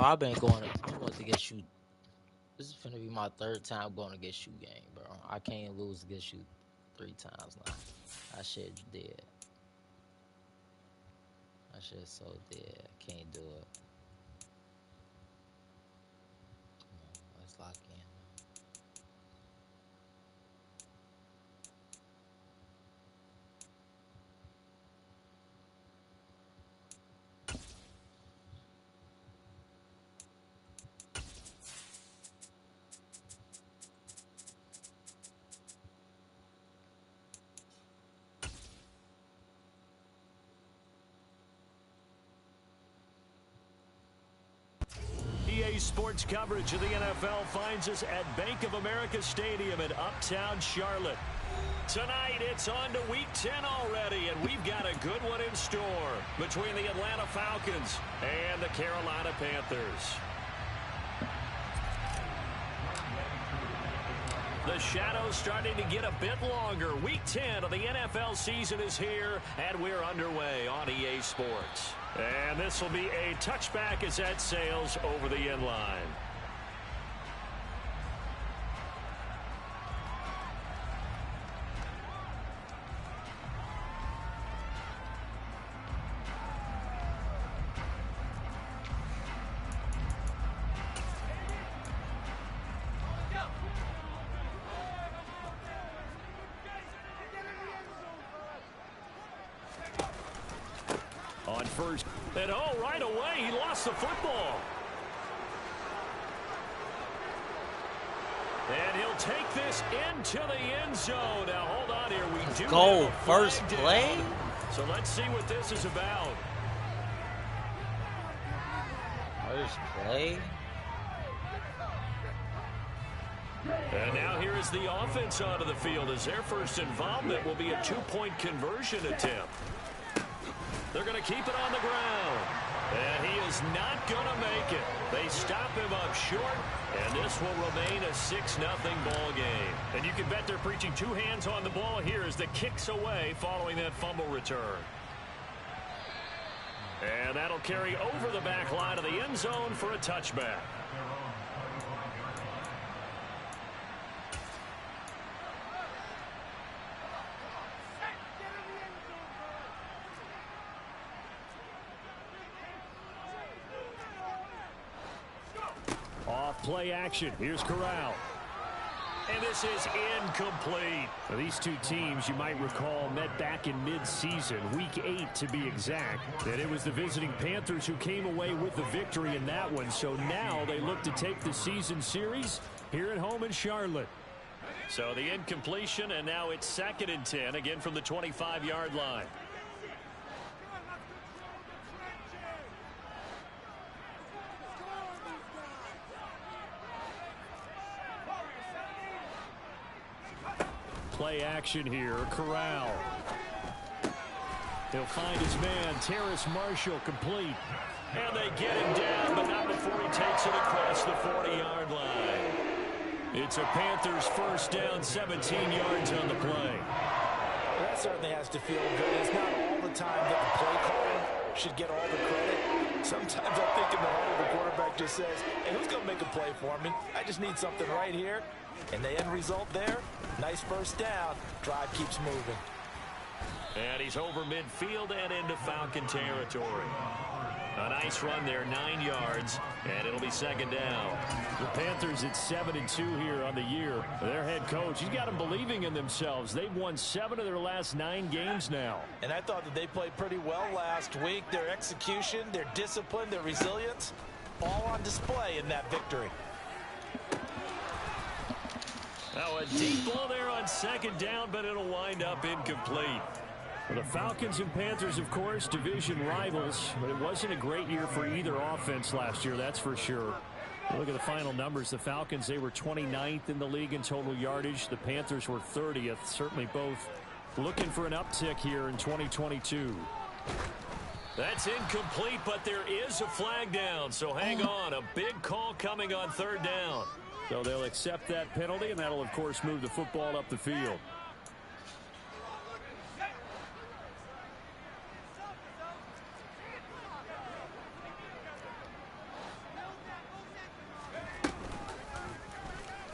I've been going to get you. This is gonna be my third time going against you game, bro. I can't lose against you 3 times now. That shit dead. That shit so dead. I can't do it. Let's lock in. EA Sports coverage of the NFL finds us at Bank of America Stadium in Uptown Charlotte. Tonight, it's on to Week 10 already, and we've got a good one in store between the Atlanta Falcons and the Carolina Panthers. The shadow's starting to get a bit longer. Week 10 of the NFL season is here, and we're underway on EA Sports. And this will be a touchback as that sails over the end line. On first, and right away, he lost the football. And he'll take this into the end zone. Now, hold on here. We do Go have a first flag play. down. So let's see what this is about. First play. And now here is the offense onto the field as their first involvement will be a two-point conversion attempt. They're going to keep it on the ground. And he is not going to make it. They stop him up short, and this will remain a 6-0 ball game. And you can bet they're preaching two hands on the ball here as the kicks away following that fumble return. And that'll carry over the back line of the end zone for a touchback. Play action. Here's Corral. And this is incomplete. Now, these two teams, you might recall, met back in mid-season, Week 8 to be exact. And it was the visiting Panthers who came away with the victory in that one. So now they look to take the season series here at home in Charlotte. So the incompletion, and now it's 2nd and 10, again from the 25-yard line. Play action here. Corral. He'll find his man, Terrace Marshall, complete. And they get him down, but not before he takes it across the 40-yard line. It's a Panthers first down, 17 yards on the play. Well, that certainly has to feel good. It's not all the time that the play caller should get all the credit. Sometimes I think in the huddle, the quarterback just says, hey, who's going to make a play for me? I just need something right here. And the end result there, nice first down. Drive keeps moving. And he's over midfield and into Falcon territory. A nice run there, 9 yards, and it'll be 2nd down. The Panthers at 7-2 here on the year. Their head coach, he's got them believing in themselves. They've won 7 of their last 9 games now. And I thought that they played pretty well last week. Their execution, their discipline, their resilience, all on display in that victory. Now a deep ball there on 2nd down, but it'll wind up incomplete. The Falcons and Panthers, of course, division rivals, but it wasn't a great year for either offense last year, that's for sure. Look at the final numbers. The Falcons, they were 29th in the league in total yardage. The Panthers were 30th. Certainly both looking for an uptick here in 2022. That's incomplete, but there is a flag down, so hang on. A big call coming on 3rd down. So they'll accept that penalty, and that'll, of course, move the football up the field.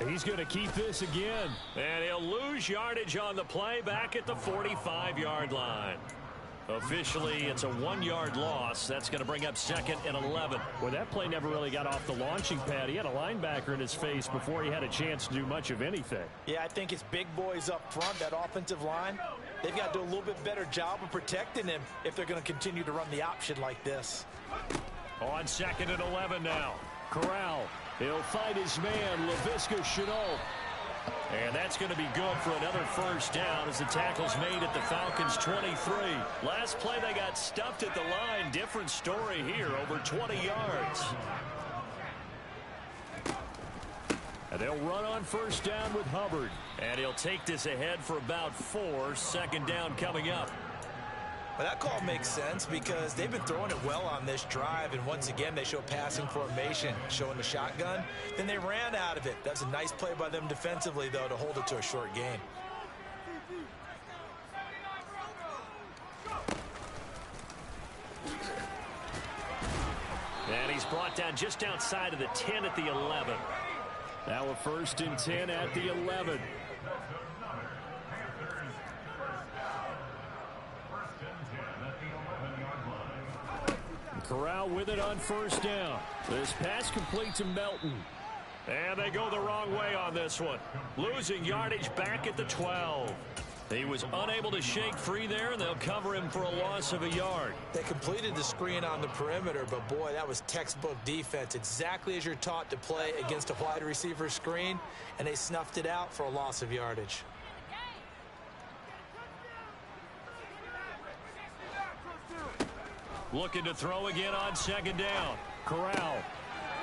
He's going to keep this again. And he'll lose yardage on the play back at the 45-yard line. Officially, it's a 1-yard loss. That's going to bring up second and 11. Well, that play never really got off the launching pad. He had a linebacker in his face before he had a chance to do much of anything. Yeah, I think it's big boys up front, that offensive line. They've got to do a little bit better job of protecting him if they're going to continue to run the option like this. On second and 11 now. Corral. He'll find his man, Laviska Shenault. And that's going to be good for another first down as the tackle's made at the Falcons' 23. Last play they got stuffed at the line. Different story here, over 20 yards. And they'll run on first down with Hubbard. And he'll take this ahead for about 4. Second down coming up. Well, that call makes sense because they've been throwing it well on this drive, and once again they show passing formation, showing the shotgun. Then they ran out of it. That's a nice play by them defensively, though, to hold it to a short gain. And he's brought down just outside of the 10 at the 11. Now a first and 10 at the 11. Corral with it on first down. This pass complete to Melton. And they go the wrong way on this one. Losing yardage back at the 12. He was unable to shake free there, and they'll cover him for a loss of a yard. They completed the screen on the perimeter, but boy, that was textbook defense. Exactly as you're taught to play against a wide receiver screen, and they snuffed it out for a loss of yardage. Looking to throw again on second down. Corral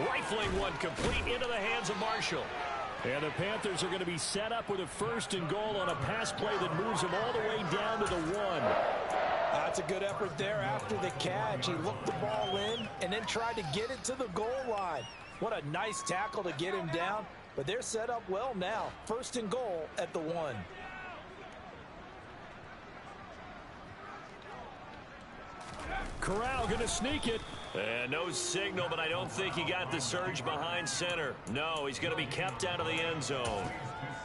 rifling one complete into the hands of Marshall. And the Panthers are going to be set up with a first and goal on a pass play that moves them all the way down to the 1. That's a good effort there after the catch. He looked the ball in and then tried to get it to the goal line. What a nice tackle to get him down, but they're set up well now. First and goal at the 1. Corral going to sneak it. And no signal, but I don't think he got the surge behind center. No, he's going to be kept out of the end zone.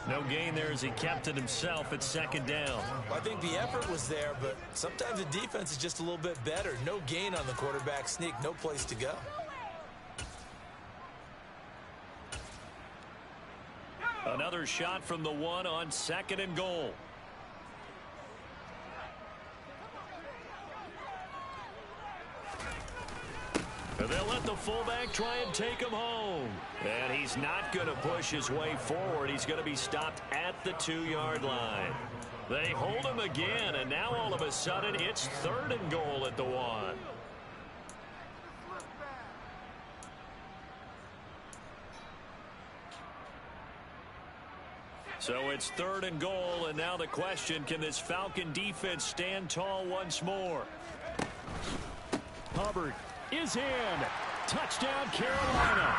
No gain there as he kept it himself at second down. I think the effort was there, but sometimes the defense is just a little bit better. No gain on the quarterback sneak, no place to go. Another shot from the 1 on second and goal. And they'll let the fullback try and take him home. And he's not going to push his way forward. He's going to be stopped at the 2-yard line. They hold him again, and now all of a sudden it's third and goal at the 1. So it's third and goal, and now the question, can this Falcon defense stand tall once more? Hubbard is in. Touchdown, Carolina.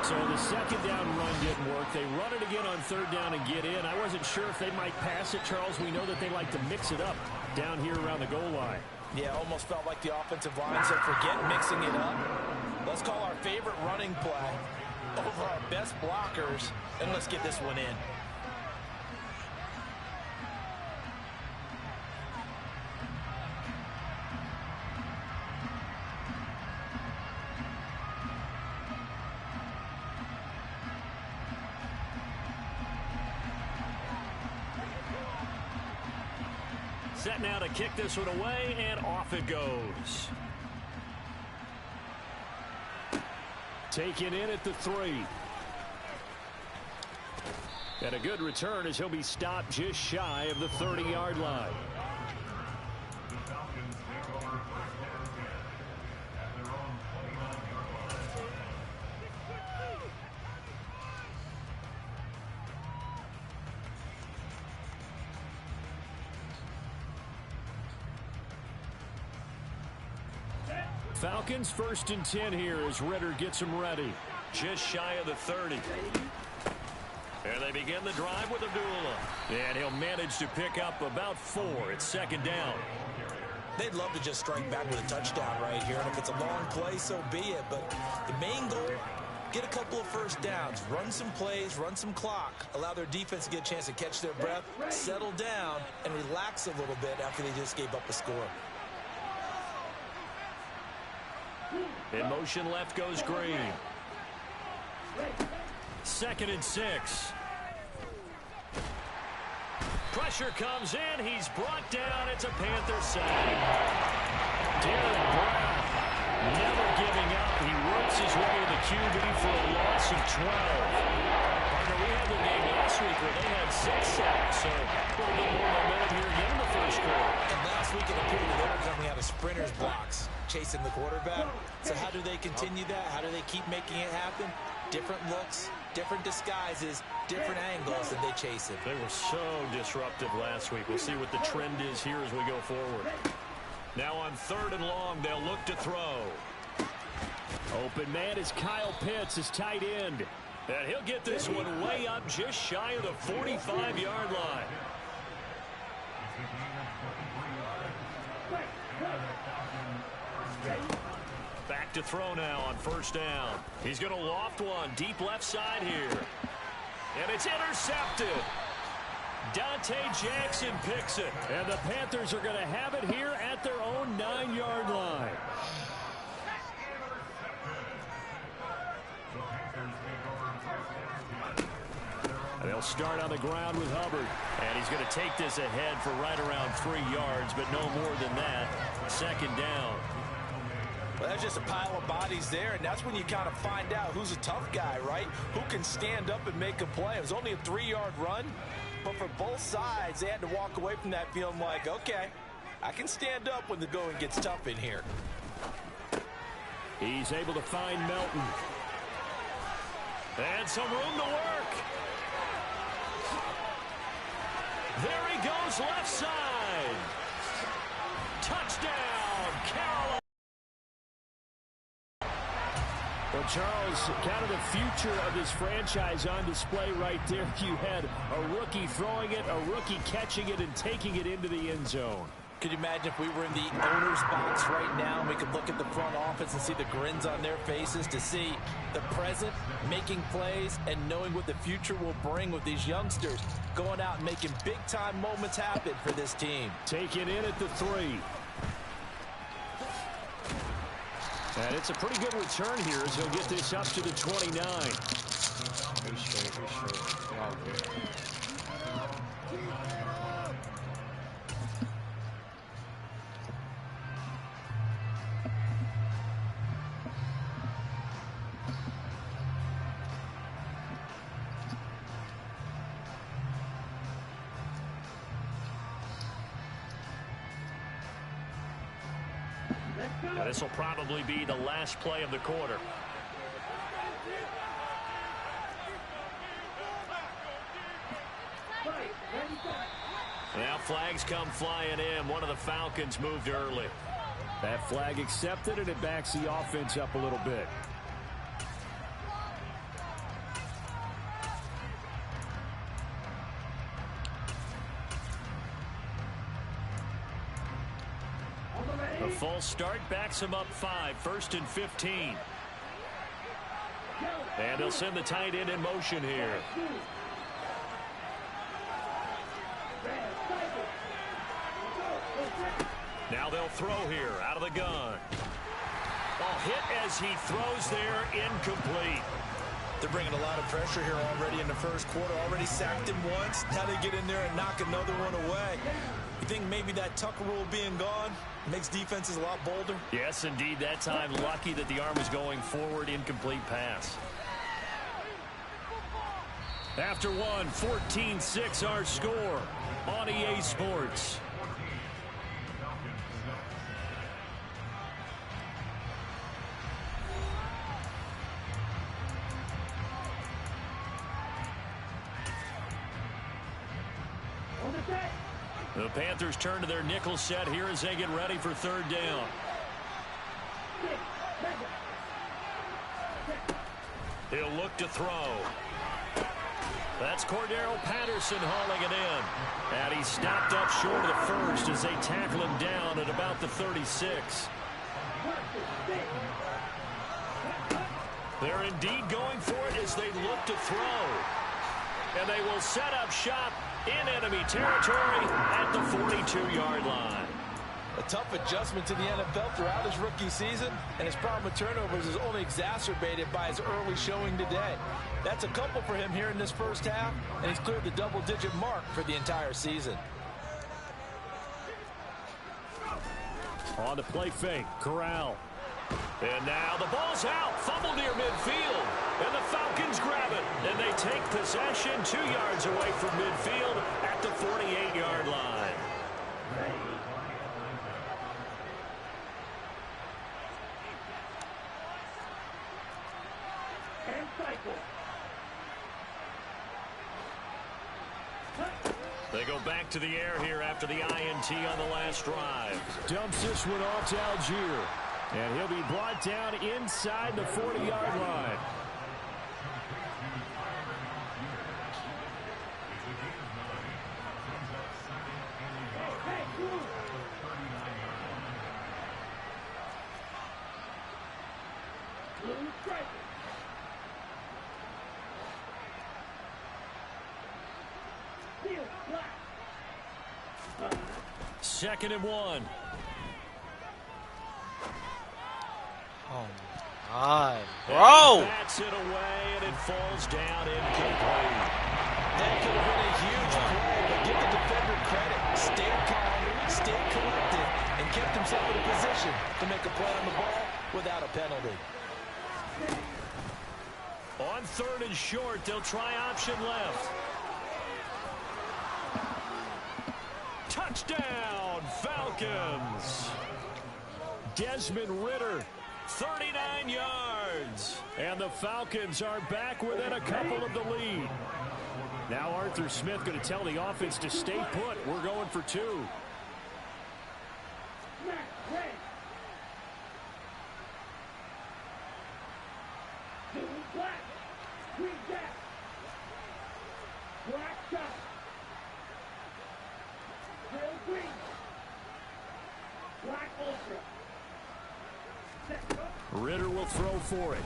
So the second down run didn't work. They run it again on third down and get in. I wasn't sure if they might pass it, Charles. We know that they like to mix it up down here around the goal line. Yeah, almost felt like the offensive line said, forget mixing it up. Let's call our favorite running play over our best blockers, and let's get this one in. Set now to kick this one away, and off it goes. Taken in at the 3. And a good return as he'll be stopped just shy of the 30-yard line. Falcons first and 10 here as Ritter gets them ready. Just shy of the 30. And they begin the drive with Abdullah. And he'll manage to pick up about 4. It's second down. They'd love to just strike back with a touchdown right here. And if it's a long play, so be it. But the main goal get a couple of first downs, run some plays, run some clock, allow their defense to get a chance to catch their breath, settle down, and relax a little bit after they just gave up a score. In motion left goes Green. 2nd and 6. Pressure comes in. He's brought down. It's a Panther sack. Derek Brown never giving up. He works his way to the QB for a loss of 12. Partner, we had the game last week where they had 6 sacks, so a little bit more momentum here again in the first quarter. And last week in the period, they were coming out of sprinters blocks, chasing the quarterback. So how do they continue that? How do they keep making it happen? Different looks, different disguises, different angles, and they chase it. They were so disruptive last week. We'll see what the trend is here as we go forward. Now on 3rd and long, they'll look to throw. Open man is Kyle Pitts, his tight end. And he'll get this one way up just shy of the 45-yard line. Back to throw now on 1st down. He's going to loft one deep left side here. And it's intercepted. Dante Jackson picks it. And the Panthers are going to have it here at their own 9-yard line. They'll start on the ground with Hubbard. And he's going to take this ahead for right around 3 yards, but no more than that. 2nd down. Well, that's just a pile of bodies there, and that's when you kind of find out who's a tough guy, right? Who can stand up and make a play. It was only a 3-yard run, but for both sides, they had to walk away from that feeling like, okay, I can stand up when the going gets tough in here. He's able to find Melton. And some room to work. There he goes, left side. Touchdown, Carolina. Well, Charles, kind of the future of this franchise on display right there. You had a rookie throwing it, a rookie catching it, and taking it into the end zone. Could you imagine if we were in the owner's box right now and we could look at the front office and see the grins on their faces, to see the present making plays and knowing what the future will bring with these youngsters going out and making big-time moments happen for this team. Taken in at the 3. And it's a pretty good return here as he'll get this up to the 29. We're straight. We're all good. Now, this will probably be the last play of the quarter. Now flags come flying in. One of the Falcons moved early. That flag accepted, and it backs the offense up a little bit. A false start backs him up 5. 1st and 15. And they'll send the tight end in motion here. Now they'll throw here out of the gun. Oh, hit as he throws there, incomplete. They're bringing a lot of pressure here already in the first quarter. Already sacked him once. Now they get in there and knock another one away. You think maybe that Tucker rule being gone makes defenses a lot bolder? Yes, indeed. That time, lucky that the arm was going forward. Incomplete pass. After one, 14-6 our score on EA Sports. The Panthers turn to their nickel set here as they get ready for 3rd down. He'll look to throw. That's Cordero Patterson hauling it in. And he's stopped up short of the first as they tackle him down at about the 36. They're indeed going for it as they look to throw. And they will set up shop in enemy territory at the 42-yard line. A tough adjustment to the NFL throughout his rookie season, and his problem with turnovers is only exacerbated by his early showing today. That's a couple for him here in this first half, and he's cleared the double-digit mark for the entire season. On the play fake, Corral. And now the ball's out, fumble near midfield, and the Falcons grab it, and they take possession 2 yards away from midfield at the 48-yard line. They go back to the air here after the INT on the last drive. Dumps this one off to Algier. And he'll be brought down inside the 40-yard line. Second and 1. Oh, my God. Bro! Bats it away, and it falls down incomplete. That could have been a huge play, but give the defender credit. Stayed calm, stayed collected, and kept himself in a position to make a play on the ball without a penalty. On third and short, they'll try option left. Touchdown, Falcons! Desmond Ridder, 39 yards. And the Falcons are back within a couple of the lead. Now Arthur Smith going to tell the offense to stay put. We're going for 2. Ridder will throw for it.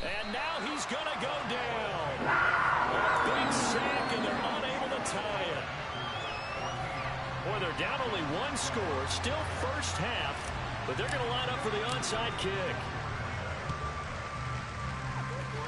And now he's going to go down. A big sack, and they're unable to tie it. Boy, they're down only 1 score. Still first half, but they're going to line up for the onside kick.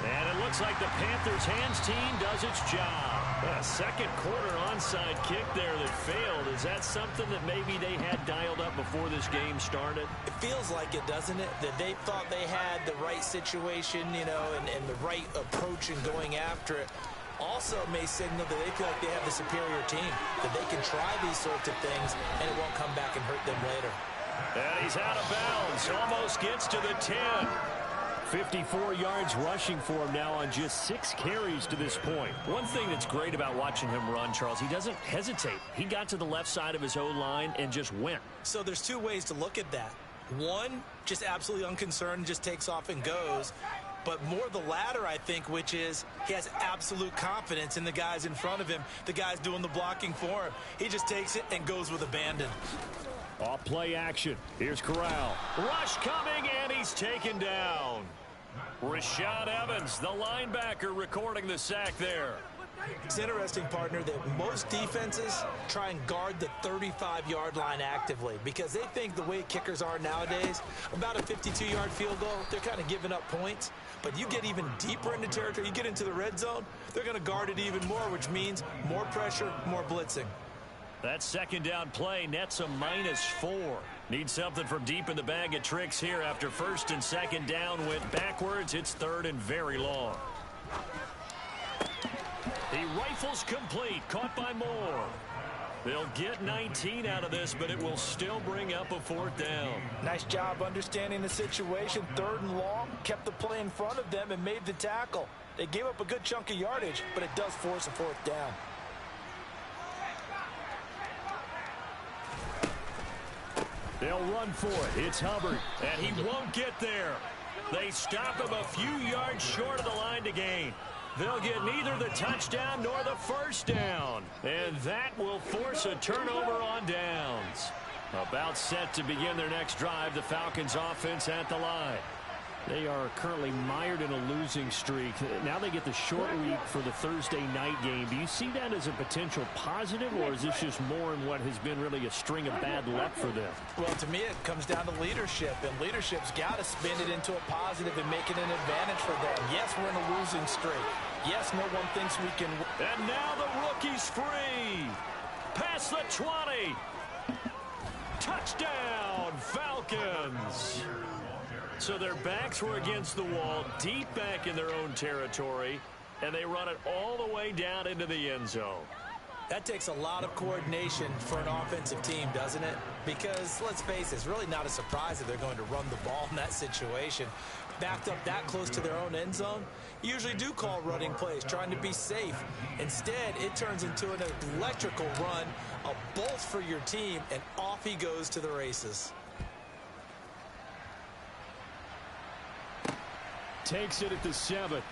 And it looks like the Panthers hands team does its job. A second quarter onside kick there that failed. Is that something that maybe they had dialed up before this game started? It feels like it, doesn't it? That they thought they had the right situation, you know, and the right approach in going after it. Also may signal that they feel like they have the superior team, that they can try these sorts of things, and it won't come back and hurt them later. And he's out of bounds. Almost gets to the 10. 54 yards rushing for him now on just 6 carries to this point. One thing that's great about watching him run, Charles, he doesn't hesitate. He got to the left side of his O-line and just went. So there's 2 ways to look at that. One, just absolutely unconcerned, just takes off and goes. But more the latter, I think, which is he has absolute confidence in the guys in front of him, the guys doing the blocking for him. He just takes it and goes with abandon. Off play action. Here's Corral. Rush coming, and he's taken down. Rashad Evans, the linebacker, recording the sack there. It's interesting, partner, that most defenses try and guard the 35-yard line actively because they think the way kickers are nowadays, about a 52-yard field goal, they're kind of giving up points. But you get even deeper into territory, you get into the red zone, they're going to guard it even more, which means more pressure, more blitzing. That second down play nets a -4. Need something from deep in the bag of tricks here after first and second down went backwards. It's third and very long. He rifles complete, caught by Moore. They'll get 19 out of this, but it will still bring up a 4th down. Nice job understanding the situation. 3rd and long, kept the play in front of them and made the tackle. They gave up a good chunk of yardage, but it does force a 4th down. They'll run for it. It's Hubbard. And he won't get there. They stop him a few yards short of the line to gain. They'll get neither the touchdown nor the first down. And that will force a turnover on downs. About set to begin their next drive, the Falcons offense at the line. They are currently mired in a losing streak. Now they get the short week for the Thursday night game. Do you see that as a potential positive, or is this just more in what has been really a string of bad luck for them? Well, to me, it comes down to leadership, and leadership's got to spin it into a positive and make it an advantage for them. Yes, we're in a losing streak. Yes, no one thinks we can. And now the rookie's free. Past the 20. Touchdown, Falcons. So their backs were against the wall, deep back in their own territory, and they run it all the way down into the end zone. That takes a lot of coordination for an offensive team, doesn't it? Because, let's face it, it's really not a surprise that they're going to run the ball in that situation. Backed up that close to their own end zone, you usually do call running plays, trying to be safe. Instead, it turns into an electrical run, a bolt for your team, and off he goes to the races. Takes it at the 7.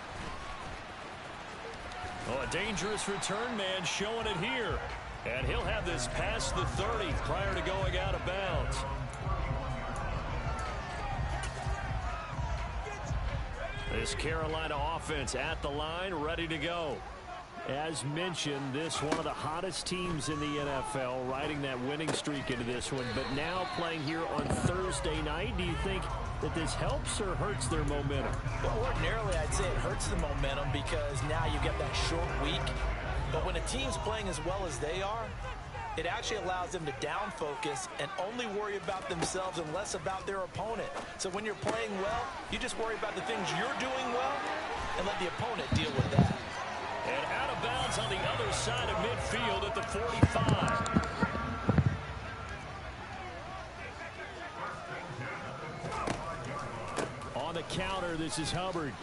Oh, a dangerous return man showing it here. And he'll have this past the 30 prior to going out of bounds. This Carolina offense at the line, ready to go. As mentioned, this one of the hottest teams in the NFL, riding that winning streak into this one. But now playing here on Thursday night, do you think that this helps or hurts their momentum? Well, ordinarily, I'd say it hurts the momentum because now you get that short week. But when a team's playing as well as they are, it actually allows them to down focus and only worry about themselves and less about their opponent. So when you're playing well, you just worry about the things you're doing well and let the opponent deal with that. And out of bounds on the other side of midfield at the 45. On the counter, this is Hubbard.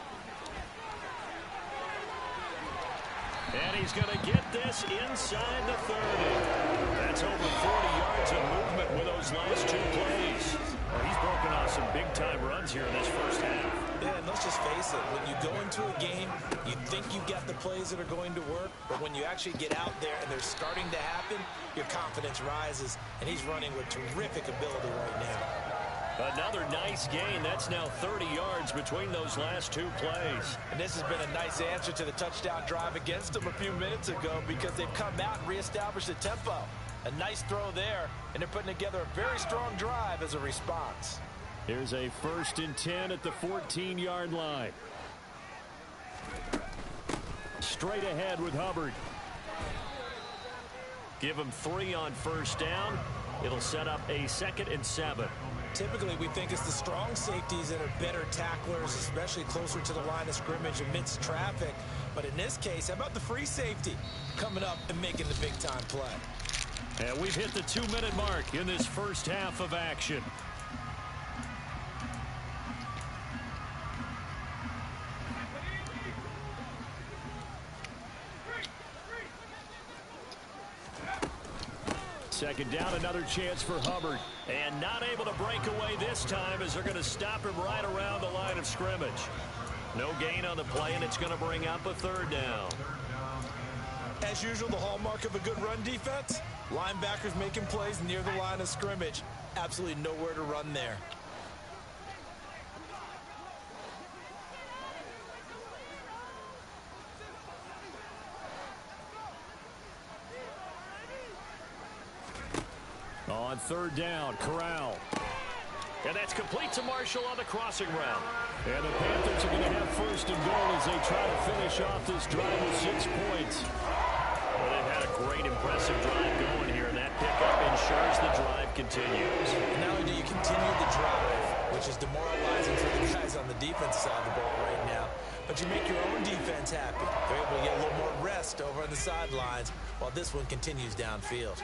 And he's going to get this inside the 30. That's over 40 yards of movement with those last two plays. Well, he's broken off some big-time runs here in this first half. Yeah, and let's just face it, when you go into a game, you think you got the plays that are going to work, but when you actually get out there and they're starting to happen, your confidence rises, and he's running with terrific ability right now. Another nice gain. That's now 30 yards between those last two plays. And this has been a nice answer to the touchdown drive against them a few minutes ago because they've come out and reestablished the tempo. A nice throw there, and they're putting together a very strong drive as a response. Here's a 1st and 10 at the 14-yard line. Straight ahead with Hubbard. Give him 3 on first down. It'll set up a 2nd and 7. Typically, we think it's the strong safeties that are better tacklers, especially closer to the line of scrimmage amidst traffic. But in this case, how about the free safety coming up and making the big-time play? And we've hit the 2-minute mark in this first half of action. Second down, another chance for Hubbard. And not able to break away this time as they're going to stop him right around the line of scrimmage. No gain on the play, and it's going to bring up a 3rd down. As usual, the hallmark of a good run defense, linebackers making plays near the line of scrimmage. Absolutely nowhere to run there. On 3rd down, Corral. And that's complete to Marshall on the crossing route. And the Panthers are going to have 1st and goal as they try to finish off this drive with 6 points. Well, they've had a great, impressive drive going here, and that pickup ensures the drive continues. And not only do you continue the drive, which is demoralizing for the guys on the defense side of the ball right now, but you make your own defense happy. They're able to get a little more rest over on the sidelines while this one continues downfield.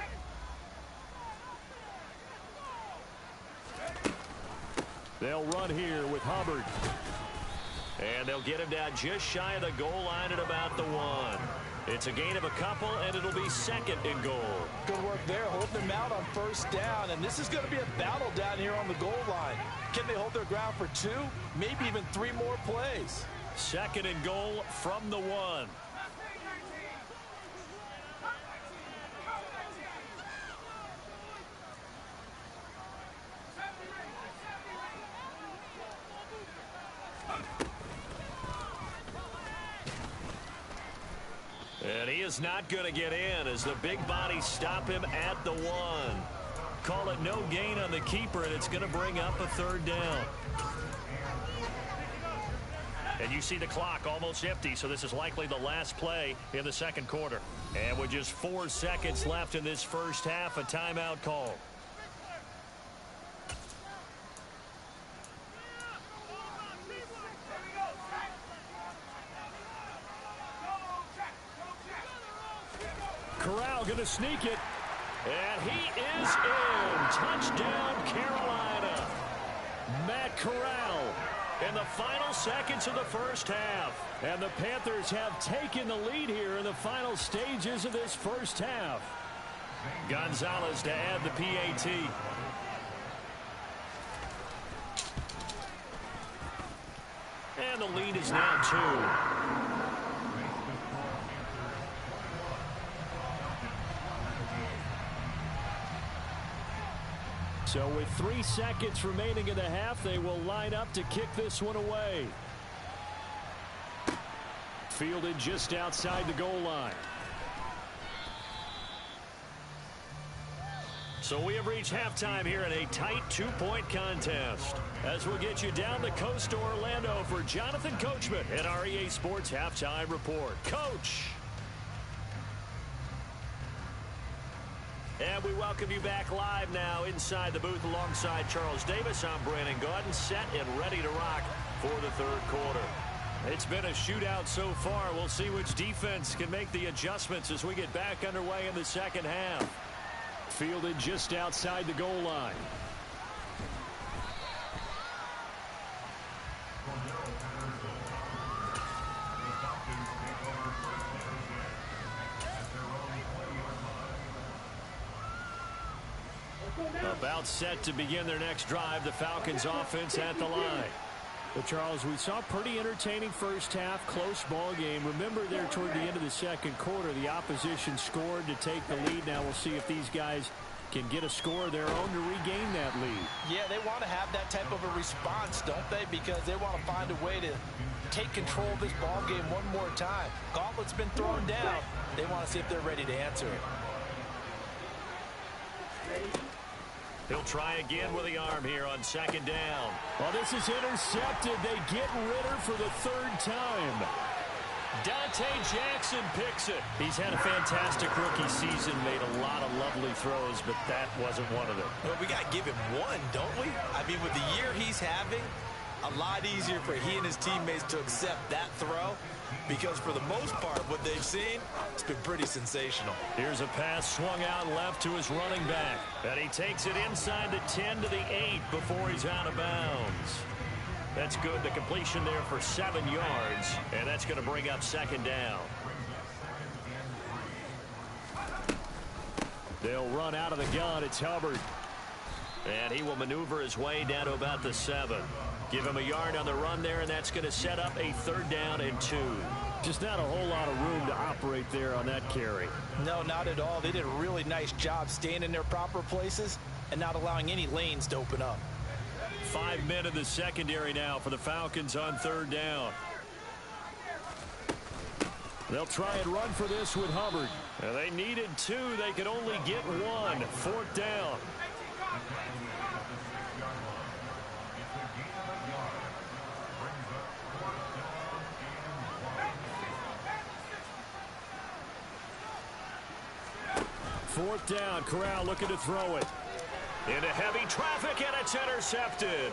They'll run here with Hubbard. And they'll get him down just shy of the goal line at about the 1. It's a gain of a couple, and it'll be 2nd and goal. Good work there, holding them out on 1st down. And this is going to be a battle down here on the goal line. Can they hold their ground for 2, maybe even 3 more plays? 2nd and goal from the 1. is not going to get in as the big bodies stop him at the 1. Call it no gain on the keeper, and it's going to bring up a 3rd down. And you see the clock almost empty, so this is likely the last play in the second quarter. And with just 4 seconds left in this first half, a timeout call. Corral going to sneak it. And he is in. Touchdown, Carolina. Matt Corral in the final seconds of the first half. And the Panthers have taken the lead here in the final stages of this first half. Gonzalez to add the PAT. And the lead is now 2. So with 3 seconds remaining in the half, they will line up to kick this one away. Fielded just outside the goal line. So we have reached halftime here in a tight 2-point contest. As we'll get you down the coast to Orlando for Jonathan Coachman at our EA Sports Halftime Report. Coach! And we welcome you back live now inside the booth alongside Charles Davis. I'm Brandon Gaudin, set and ready to rock for the third quarter. It's been a shootout so far. We'll see which defense can make the adjustments as we get back underway in the second half. Fielded just outside the goal line. About set to begin their next drive, the Falcons offense at the line. But Charles, we saw a pretty entertaining first half, close ball game. Remember there toward the end of the second quarter, the opposition scored to take the lead. Now we'll see if these guys can get a score of their own to regain that lead. Yeah, they want to have that type of a response, don't they? Because they want to find a way to take control of this ball game one more time. Gauntlet's been thrown down. They want to see if they're ready to answer it. He'll try again with the arm here on second down. Well, this is intercepted. They get Ritter for the 3rd time. Dante Jackson picks it. He's had a fantastic rookie season, made a lot of lovely throws, but that wasn't one of them. Well, we got to give him one, don't we? I mean, with the year he's having, a lot easier for he and his teammates to accept that throw. Because for the most part, what they've seen, it's been pretty sensational. Here's a pass swung out left to his running back. And he takes it inside the 10 to the 8 before he's out of bounds. That's good. The completion there for 7 yards. And that's going to bring up second down. They'll run out of the gun. It's Hubbard. And he will maneuver his way down to about the 7. Give him a yard on the run there, and that's going to set up a 3rd down and 2. Just not a whole lot of room to operate there on that carry. No, not at all. They did a really nice job staying in their proper places and not allowing any lanes to open up. 5 men in the secondary now for the Falcons on 3rd down. They'll try and run for this with Hubbard. And they needed 2. They could only get 1. 4th down. Fourth down, Corral looking to throw it. Into heavy traffic, and it's intercepted.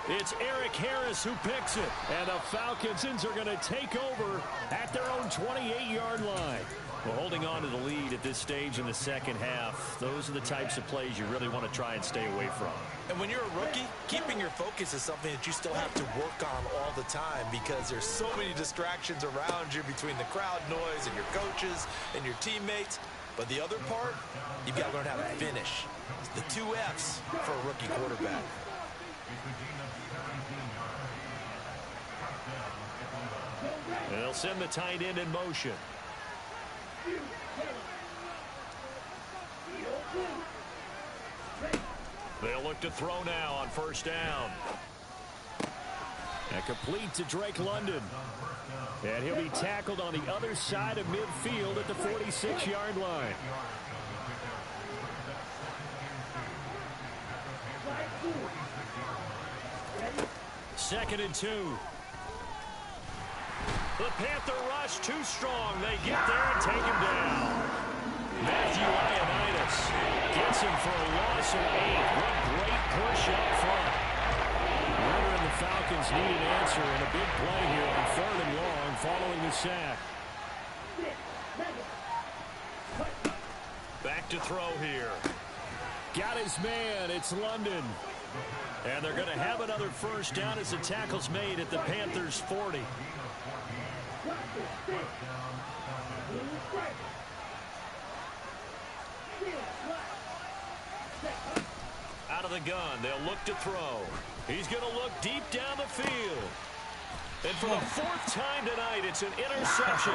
It's Eric Harris who picks it. And the Falcons are going to take over at their own 28-yard line. Well, holding on to the lead at this stage in the second half, those are the types of plays you really want to try and stay away from. And when you're a rookie, keeping your focus is something that you still have to work on all the time because there's so many distractions around you between the crowd noise and your coaches and your teammates. But the other part, you've got to learn how to finish. It's the 2 F's for a rookie quarterback. And they'll send the tight end in motion. They'll look to throw now on 1st down. And complete to Drake London. And he'll be tackled on the other side of midfield at the 46-yard line. Second and 2. The Panther rush too strong. They get there and take him down. Matthew Ioannidis gets him for a loss of 8. What a great push up front. Runner and the Falcons need an answer and a big play here on 3rd and long following the sack. Back to throw here. Got his man. It's London. And they're going to have another first down as the tackle's made at the Panthers' 40. Out of the gun, they'll look to throw. He's going to look deep down the field. And for the 4th time tonight, it's an interception.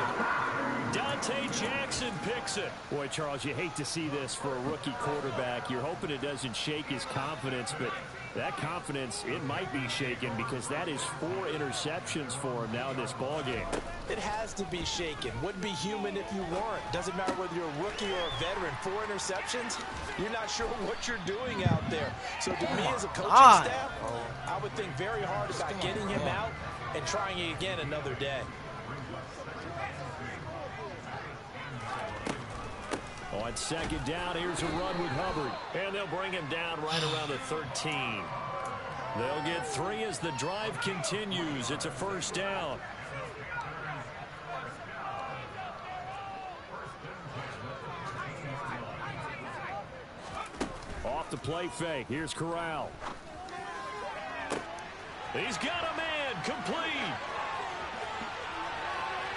Dante Jackson picks it. Boy, Charles, you hate to see this for a rookie quarterback. You're hoping it doesn't shake his confidence, but that confidence, it might be shaken because that is 4 interceptions for him now in this ballgame. It has to be shaken. Wouldn't be human if you weren't. Doesn't matter whether you're a rookie or a veteran. 4 interceptions, you're not sure what you're doing out there. So to me as a coaching staff, I would think very hard about getting him out and trying it again another day. On second down, here's a run with Hubbard. And they'll bring him down right around the 13. They'll get 3 as the drive continues. It's a first down. Off the play fake. Here's Corral. He's got a man complete.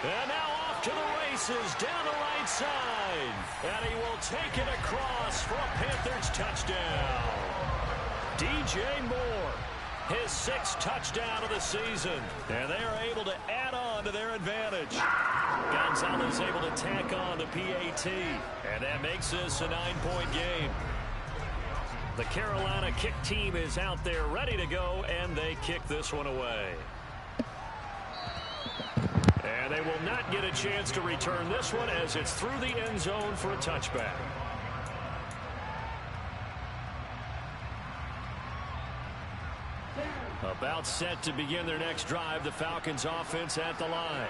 And now off to the races down the right side. And he will take it across for a Panthers touchdown. DJ Moore, his 6th touchdown of the season. And they are able to add on to their advantage. Gonzalez able to tack on the PAT. And that makes this a 9-point game. The Carolina kick team is out there ready to go, and they kick this one away. And they will not get a chance to return this one as it's through the end zone for a touchback. About set to begin their next drive, the Falcons offense at the line.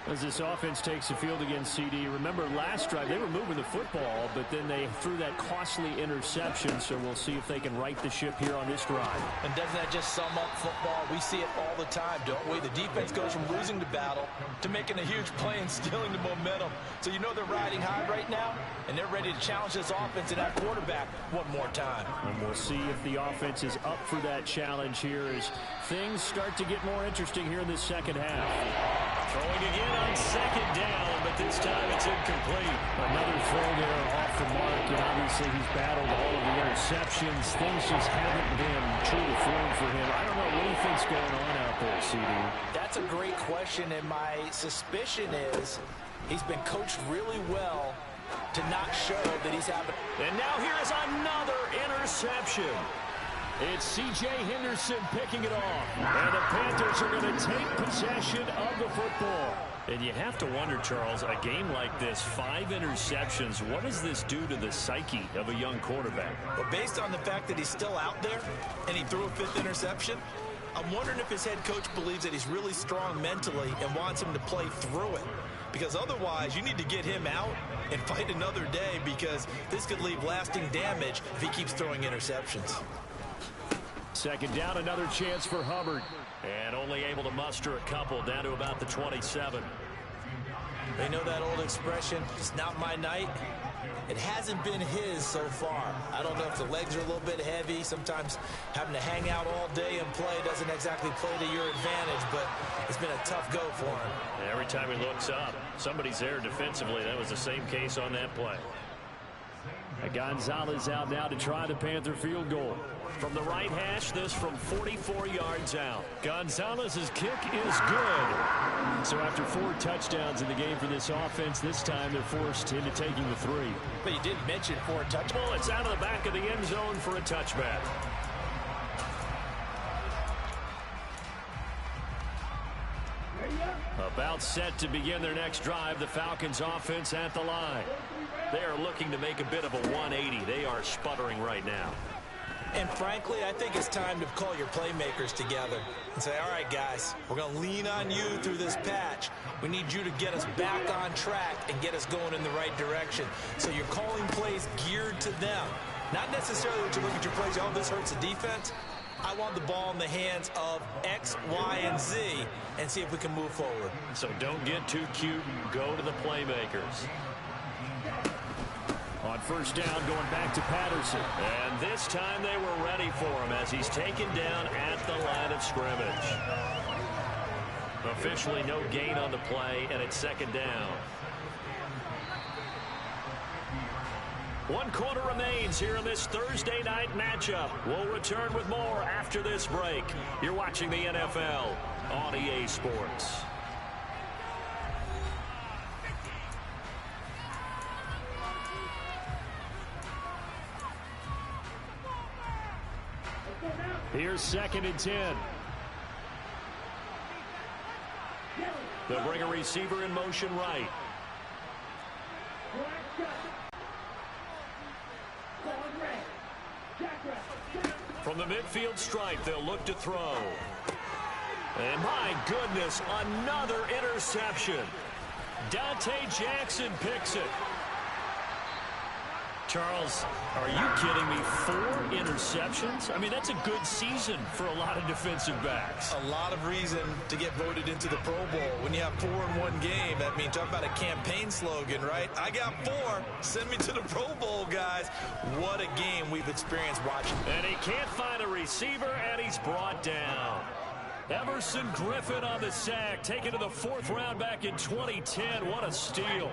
As this offense takes the field against CD, remember last drive they were moving the football, but then they threw that costly interception, so we'll see if they can right the ship here on this drive. And doesn't that just sum up football? We see it all the time, don't we? The defense goes from losing the battle to making a huge play and stealing the momentum. So you know they're riding high right now, and they're ready to challenge this offense and that quarterback one more time. And we'll see if the offense is up for that challenge here as things start to get more interesting here in the second half. Throwing again on second down, but this time it's incomplete. Another throw there off the mark, and obviously he's battled all of the interceptions. Things just haven't been true to form for him. I don't know what he thinks going on out there, CD. That's a great question, and my suspicion is he's been coached really well to not show that he's having. And now here is another interception. It's C.J. Henderson picking it off. And the Panthers are going to take possession of the football. And you have to wonder, Charles, a game like this, 5 interceptions, what does this do to the psyche of a young quarterback? Well, based on the fact that he's still out there and he threw a 5th interception, I'm wondering if his head coach believes that he's really strong mentally and wants him to play through it. Because otherwise, you need to get him out and fight another day because this could leave lasting damage if he keeps throwing interceptions. Second down, another chance for Hubbard. And only able to muster a couple down to about the 27. They know that old expression, it's not my night. It hasn't been his so far. I don't know if the legs are a little bit heavy. Sometimes having to hang out all day and play doesn't exactly play to your advantage, but it's been a tough go for him. And every time he looks up, somebody's there defensively. That was the same case on that play. Gonzalez out now to try the Panther field goal. From the right hash, this from 44 yards out. Gonzalez's kick is good. So after 4 touchdowns in the game for this offense, this time they're forced into taking the 3. But you did mention 4 touchdowns. It's out of the back of the end zone for a touchback. About About set to begin their next drive, the Falcons offense at the line. They are looking to make a bit of a 180. They are sputtering right now. And frankly, I think it's time to call your playmakers together and say, all right, guys, we're going to lean on you through this patch. We need you to get us back on track and get us going in the right direction. So you're calling plays geared to them. Not necessarily that you look at your plays, oh, this hurts the defense. I want the ball in the hands of X, Y, and Z and see if we can move forward. So don't get too cute. Go to the playmakers. On first down, going back to Patterson. And this time they were ready for him as he's taken down at the line of scrimmage. Officially no gain on the play, and it's second down. 1 quarter remains here in this Thursday night matchup. We'll return with more after this break. You're watching the NFL on EA Sports. Here's 2nd and 10. They'll bring a receiver in motion right. From the midfield stripe, they'll look to throw. And my goodness, another interception. Dante Jackson picks it. Charles, are you kidding me? 4 interceptions? I mean, that's a good season for a lot of defensive backs. A lot of reason to get voted into the Pro Bowl. When you have 4 in one game, that means talk about a campaign slogan, right? I got 4. Send me to the Pro Bowl, guys. What a game we've experienced watching. And he can't find a receiver, and he's brought down. Everson Griffin on the sack, taken to the 4th round back in 2010. What a steal.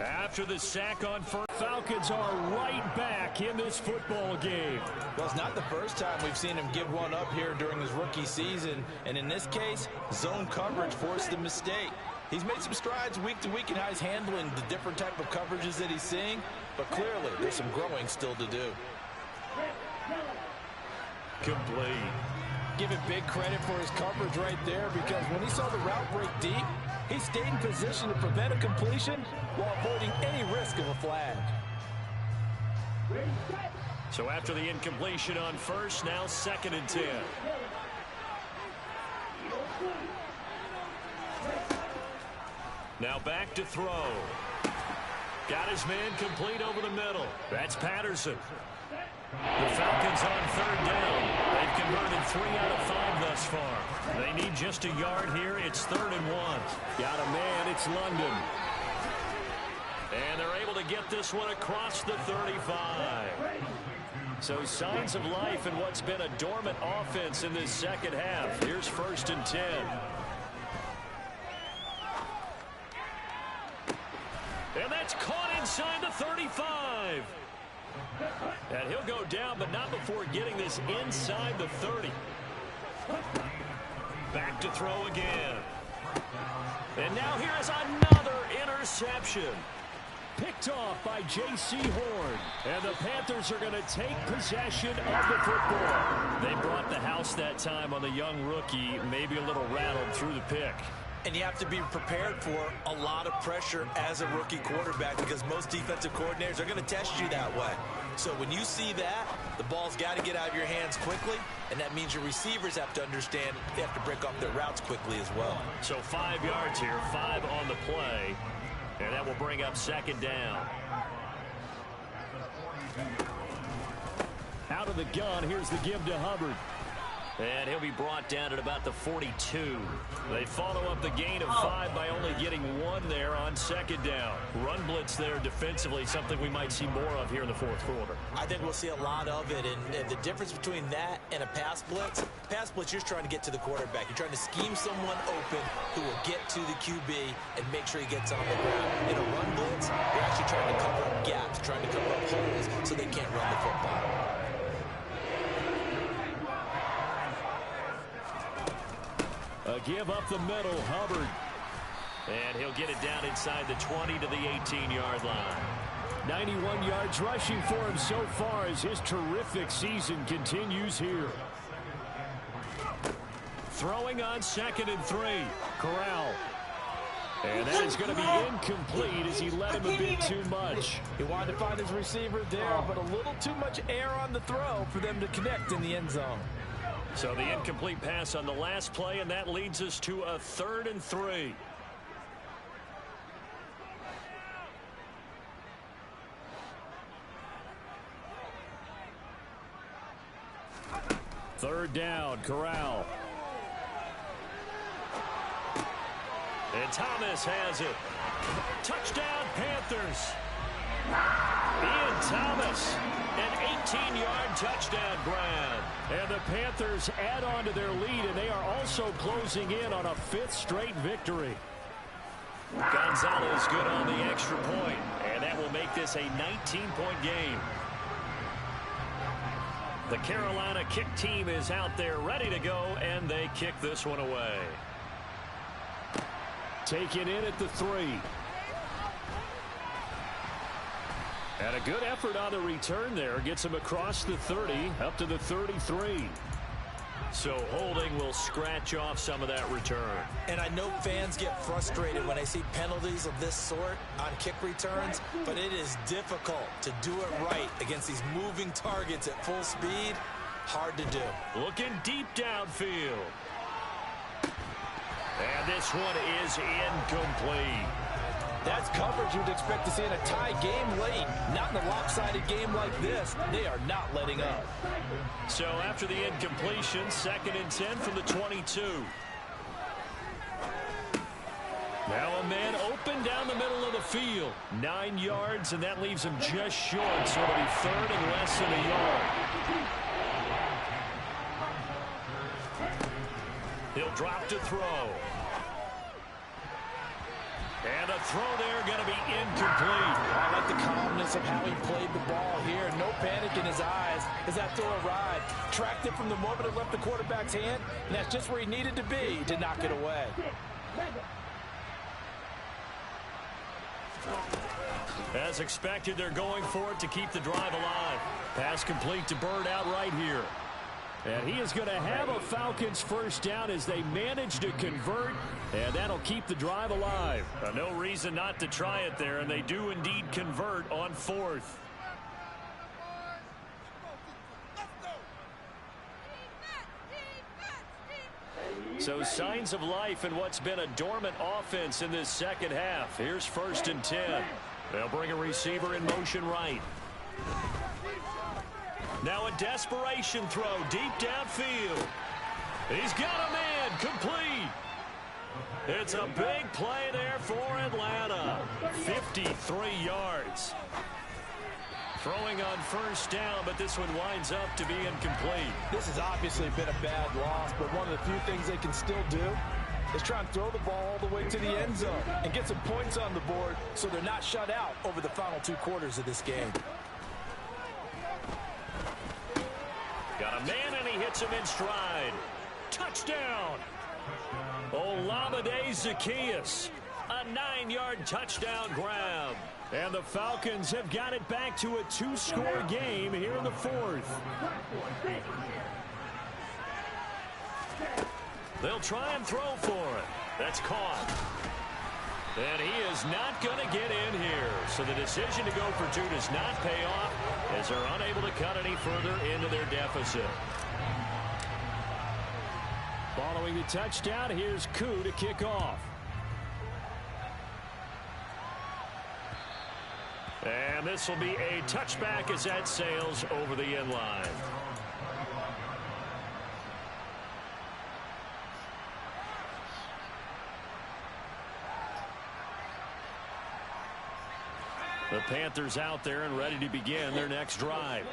After the sack on first, Falcons are right back in this football game. Well, it's not the first time we've seen him give one up here during his rookie season. And in this case, zone coverage forced the mistake. He's made some strides week to week in how he's handling the different type of coverages that he's seeing. But clearly, there's some growing still to do. Complete. Give it big credit for his coverage right there, because when he saw the route break deep, he stayed in position to prevent a completion while avoiding any risk of a flag. So after the incompletion on first, now 2nd and 10. Now back to throw. Got his man complete over the middle. That's Patterson. The Falcons on 3rd down. They've converted 3 out of 5 thus far. They need just a yard here. It's 3rd and 1. Got a man. It's London. And they're able to get this one across the 35. So signs of life in what's been a dormant offense in this second half. Here's 1st and 10. And that's caught inside the 35. And he'll go down, but not before getting this inside the 30. Back to throw again. And now here is another interception. Picked off by J.C. Horn. And the Panthers are going to take possession of the football. They brought the house that time on the young rookie, maybe a little rattled through the pick. And you have to be prepared for a lot of pressure as a rookie quarterback, because most defensive coordinators are going to test you that way. So when you see that, the ball's got to get out of your hands quickly, and that means your receivers have to understand they have to break off their routes quickly as well. So 5 yards here, 5 on the play, and that will bring up 2nd down. Out of the gun, here's the give to Hubbard. And he'll be brought down at about the 42. They follow up the gain of 5 by only getting 1 there on 2nd down. Run blitz there defensively, something we might see more of here in the 4th quarter. I think we'll see a lot of it, and the difference between that and a pass blitz, you're just trying to get to the quarterback. You're trying to scheme someone open who will get to the QB and make sure he gets on the ground. In a run blitz, you're actually trying to cover up gaps, trying to cover up holes so they can't run the football. A give up the middle, Hubbard. And he'll get it down inside the 20 to the 18-yard line. 91 yards rushing for him so far as his terrific season continues here. Throwing on 2nd and 3. Corral. And that is going to be incomplete as he led him a bit too much. He wanted to find his receiver there, but a little too much air on the throw for them to connect in the end zone. So the incomplete pass on the last play, and that leads us to a 3rd and 3. Third down, Corral. And Thomas has it. Touchdown, Panthers. Ian Thomas, an 18-yard touchdown grab. And the Panthers add on to their lead, and they are also closing in on a 5th straight victory. Gonzalez good on the extra point, and that will make this a 19-point game. The Carolina kick team is out there ready to go, and they kick this one away. Taken in at the 3. And a good effort on the return there. Gets him across the 30, up to the 33. So holding will scratch off some of that return. And I know fans get frustrated when they see penalties of this sort on kick returns, but it is difficult to do it right against these moving targets at full speed. Hard to do. Looking deep downfield. And this one is incomplete. That's coverage you'd expect to see in a tie game late. Not in a lopsided game like this. They are not letting up. So after the incompletion, 2nd and 10 from the 22. Now a man open down the middle of the field. 9 yards, and that leaves him just short. So it'll be 3rd and less than a yard. He'll drop to throw. And a throw there going to be incomplete. I like the calmness of how he played the ball here. No panic in his eyes as that throw arrived. Tracked it from the moment it left the quarterback's hand, and that's just where he needed to be to knock it away. As expected, they're going for it to keep the drive alive. Pass complete to Bird out right here. And he is going to have a Falcons first down as they manage to convert, and that'll keep the drive alive. No reason not to try it there, and they do indeed convert on 4th. So signs of life in what's been a dormant offense in this second half. Here's 1st and 10. They'll bring a receiver in motion right. Now a desperation throw deep downfield. He's got a man complete. It's a big play there for Atlanta. 53 yards. Throwing on 1st down, but this one winds up to be incomplete. This has obviously been a bad loss, but one of the few things they can still do is try and throw the ball all the way to the end zone and get some points on the board so they're not shut out over the final 2 quarters of this game. Got a man, and he hits him in stride. Touchdown! Olamide Zaccheaus. A 9-yard touchdown grab. And the Falcons have got it back to a 2-score game here in the 4th. They'll try and throw for it. That's caught. And he is not going to get in here. So the decision to go for 2 does not pay off as they're unable to cut any further into their deficit. Following the touchdown, here's Koo to kick off. And this will be a touchback as that sails over the end line. The Panthers out there and ready to begin their next drive.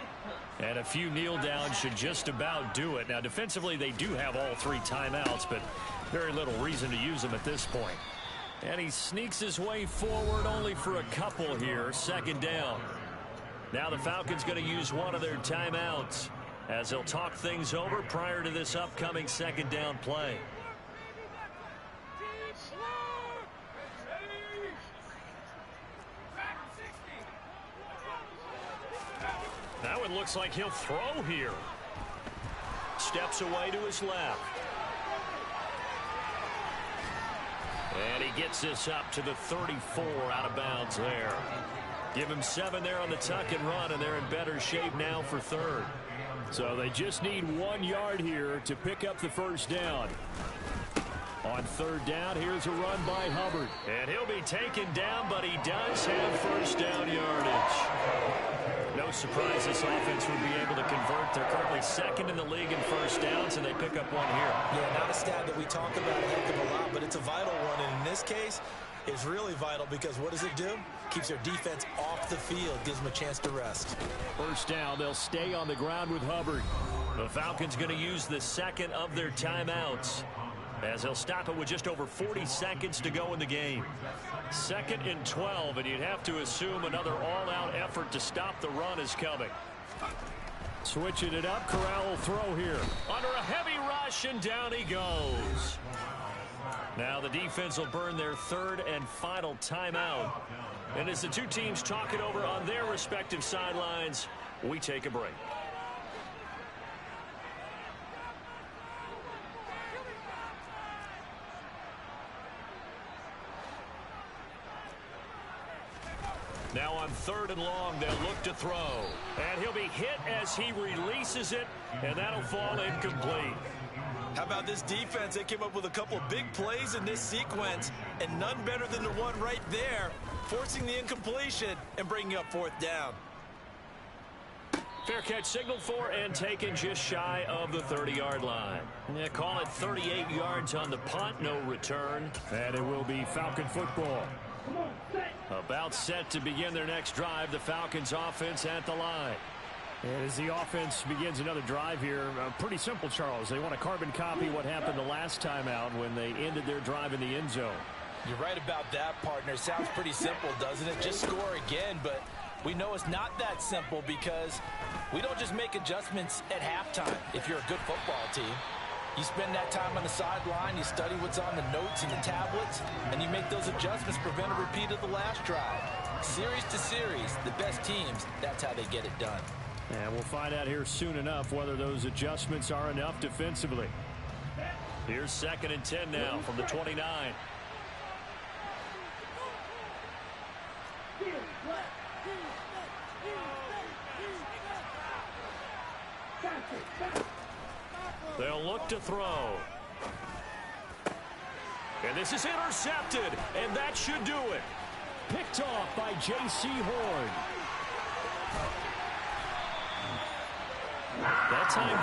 And a few kneel downs should just about do it. Now, defensively, they do have all 3 timeouts, but very little reason to use them at this point. And he sneaks his way forward only for a couple here. 2nd down. Now the Falcons going to use one of their timeouts as they'll talk things over prior to this upcoming 2nd down play. Now it looks like he'll throw here. Steps away to his left. And he gets this up to the 34 out of bounds there. Give him 7 there on the tuck and run, and they're in better shape now for third. So they just need 1 yard here to pick up the first down. On third down, here's a run by Hubbard. And he'll be taken down, but he does have first down yardage. No surprise this offense would be able to convert. They're currently second in the league in first downs, and they pick up 1 here. Yeah, not a stat that we talk about a heck of a lot, but it's a vital one. And in this case, it's really vital because what does it do? Keeps their defense off the field, gives them a chance to rest. First down, they'll stay on the ground with Hubbard. The Falcons going to use the second of their timeouts, as they'll stop it with just over 40 seconds to go in the game. 2nd and 12, and you'd have to assume another all-out effort to stop the run is coming. Switching it up, Corral will throw here. Under a heavy rush, and down he goes. Now the defense will burn their 3rd and final timeout. And as the two teams talk it over on their respective sidelines, we take a break. Now on 3rd and long, they'll look to throw. And he'll be hit as he releases it, and that'll fall incomplete. How about this defense? They came up with a couple of big plays in this sequence, and none better than the one right there, forcing the incompletion and bringing up 4th down. Fair catch signaled for and taken just shy of the 30-yard line. Yeah, call it 38 yards on the punt, no return. And it will be Falcon football. About set to begin their next drive, the Falcons offense at the line. And as the offense begins another drive here, pretty simple, Charles. They want to carbon copy what happened the last time out when they ended their drive in the end zone. You're right about that, partner. Sounds pretty simple, doesn't it? Just score again, but we know it's not that simple because we don't just make adjustments at halftime if you're a good football team. You spend that time on the sideline, you study what's on the notes and the tablets, and you make those adjustments, prevent a repeat of the last drive. Series to series, the best teams, that's how they get it done. And we'll find out here soon enough whether those adjustments are enough defensively. Here's 2nd and 10 now from the 29. They'll look to throw. And this is intercepted, and that should do it. Picked off by J.C. Horn. That time